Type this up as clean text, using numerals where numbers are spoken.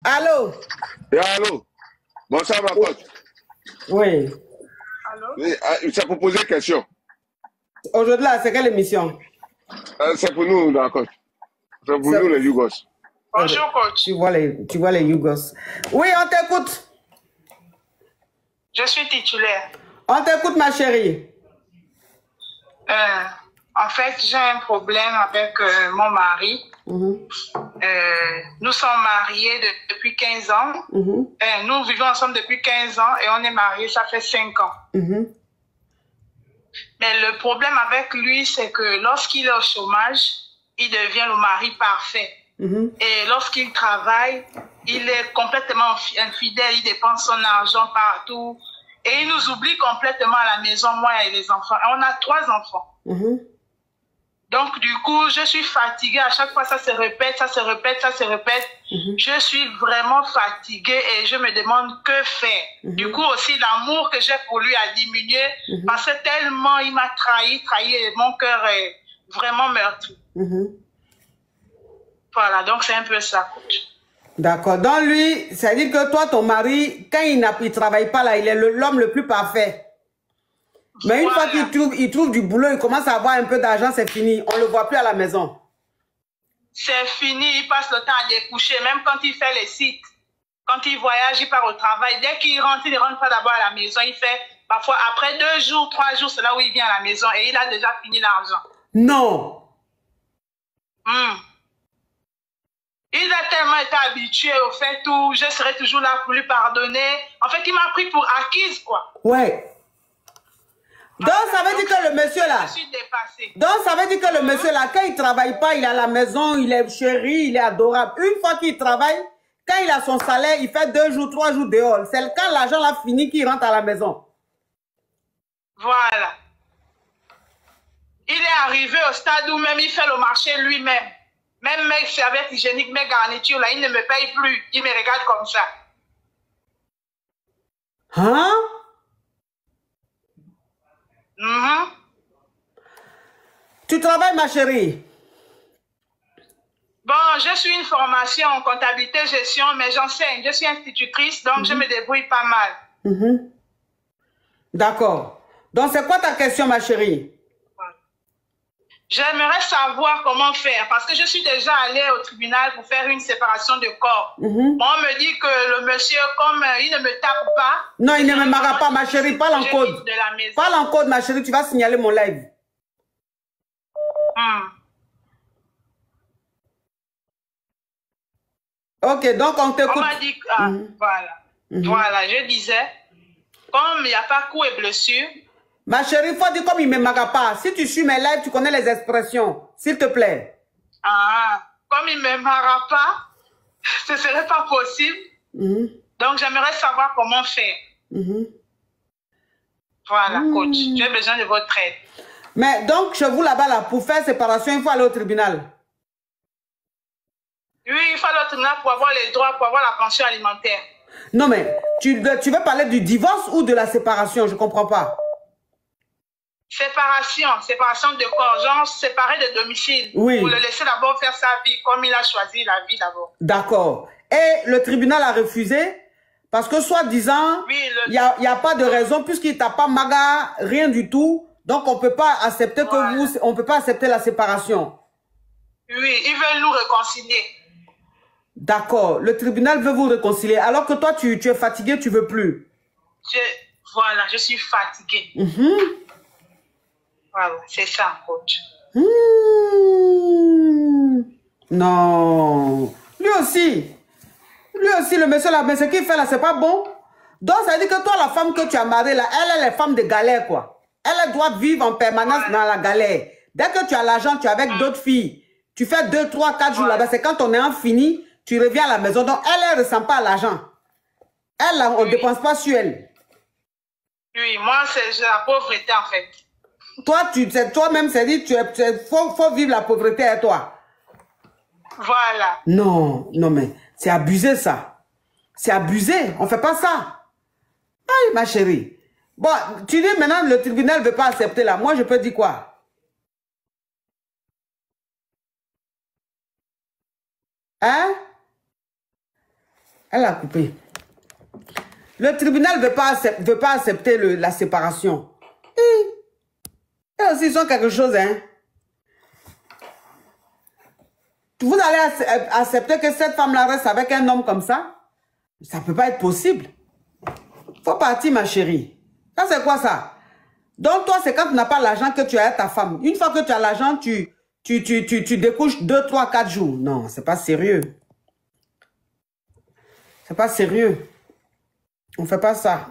Allô? Et allô? Bonsoir, ma pote. Oui. Allô? Oui, c'est pour poser question. Aujourd'hui, là, c'est quelle émission? C'est pour nous, d'accord. C'est pour C'est- nous, les Yougos. Bonjour, Tu coach. vois les Yougos. Oui, on t'écoute. Je suis titulaire. On t'écoute, ma chérie. En fait, j'ai un problème avec mon mari. Mhm, Nous sommes mariés depuis 15 ans. mhm, Nous vivons ensemble depuis 15 ans et on est mariés, ça fait 5 ans. mhm, Mais le problème avec lui, c'est que lorsqu'il est au chômage, il devient le mari parfait. mhm. Et lorsqu'il travaille, il est complètement infidèle, il dépense son argent partout. Et il nous oublie complètement à la maison, moi et les enfants. Et on a 3 enfants. Mhm. Donc, du coup, je suis fatiguée. À chaque fois, ça se répète, ça se répète, ça se répète. Je suis vraiment fatiguée et je me demande que faire. Du coup, aussi, l'amour que j'ai pour lui a diminué parce que tellement il m'a trahi et mon cœur est vraiment meurtri. Voilà, donc c'est un peu ça, coach. D'accord. Donc, lui, ça veut dire que toi, ton mari, quand il ne travaille pas là, il est l'homme le plus parfait. Mais une fois qu'il trouve du boulot, il commence à avoir un peu d'argent, c'est fini. On ne le voit plus à la maison. C'est fini, il passe le temps à découcher, même quand il fait les sites. Quand il voyage, il part au travail. Dès qu'il rentre, il ne rentre pas d'abord à la maison. Il fait, parfois, après 2 jours, 3 jours, c'est là où il vient à la maison et il a déjà fini l'argent. Non. Il a tellement été habitué au fait où je serai toujours là pour lui pardonner. En fait, il m'a pris pour acquise, quoi. Ouais. Donc, ça veut dire que le monsieur là... Je suis dépassée. Donc, ça veut dire que le monsieur là, quand il ne travaille pas, il est à la maison, il est chéri, il est adorable. Une fois qu'il travaille, quand il a son salaire, il fait 2 jours, 3 jours dehors. C'est quand l'argent là fini qu'il rentre à la maison. Voilà. Il est arrivé au stade où même il fait le marché lui-même. Même mes serviettes hygiéniques, mes garnitures, là, il ne me paye plus. Il me regarde comme ça. Hein? Tu travailles, ma chérie? Bon, je suis une formation en comptabilité, gestion, mais j'enseigne. Je suis institutrice, donc je me débrouille pas mal. D'accord. Donc, c'est quoi ta question, ma chérie? J'aimerais savoir comment faire, parce que je suis déjà allée au tribunal pour faire une séparation de corps. On me dit que le monsieur, comme il ne me tape pas... Non, il ne me marre pas, ma chérie. Parle en code. Parle en code, ma chérie. Tu vas signaler mon live. Ok, donc on t'écoute. On m'a dit que... Voilà, je disais, comme il n'y a pas coup et blessure... Ma chérie, il faut dire comme il ne me marre pas. Si tu suis mes lives, tu connais les expressions. S'il te plaît. Comme il ne me marre pas, ce ne serait pas possible. Donc, j'aimerais savoir comment faire. Voilà, coach. J'ai besoin de votre aide. Mais donc, chez vous là-bas, là, pour faire séparation, il faut aller au tribunal. Oui, il faut aller au tribunal pour avoir les droits, pour avoir la pension alimentaire. Non, mais tu veux parler du divorce ou de la séparation? Je ne comprends pas. Séparation de corps, genre séparé de domicile. Oui. Pour le laisser d'abord faire sa vie comme il a choisi la vie d'abord. D'accord. Et le tribunal a refusé parce que soi-disant, il n'y a pas de raison puisqu'il t'a pas maga, rien du tout. Donc, on ne peut pas accepter on peut pas accepter la séparation. Oui, ils veulent nous réconcilier. D'accord. Le tribunal veut vous réconcilier alors que toi, tu es fatigué, tu ne veux plus. Voilà, je suis fatiguée. Voilà, c'est ça, coach. Non. Lui aussi, le monsieur là, mais ce qu'il fait là, c'est pas bon. Donc, ça veut dire que toi, la femme que tu as mariée là, elle est femme de galère, quoi. Elle doit vivre en permanence dans la galère. Dès que tu as l'argent, tu es avec d'autres filles. Tu fais 2, 3, 4 jours là-bas. C'est quand on est en fini, tu reviens à la maison. Donc, elle ne ressent pas l'argent. Elle, là, on ne dépense pas sur elle. Oui, moi, c'est la pauvreté, en fait. Toi-même, c'est dit, faut vivre la pauvreté à toi. Voilà. Non, mais c'est abusé, ça. C'est abusé. On ne fait pas ça. Aïe, ma chérie. Bon, tu dis maintenant, le tribunal ne veut pas accepter là. Moi, je peux dire quoi? Hein? Elle a coupé. Le tribunal ne veut pas accepter la séparation. Et aussi, ils ont quelque chose, hein. Vous allez accepter que cette femme-là reste avec un homme comme ça? Ça ne peut pas être possible. Faut partir, ma chérie. Ça, c'est quoi ça? Donc, toi, c'est quand tu n'as pas l'argent que tu as ta femme. Une fois que tu as l'argent, tu découches 2, 3, 4 jours. Non, c'est pas sérieux. C'est pas sérieux. On ne fait pas ça.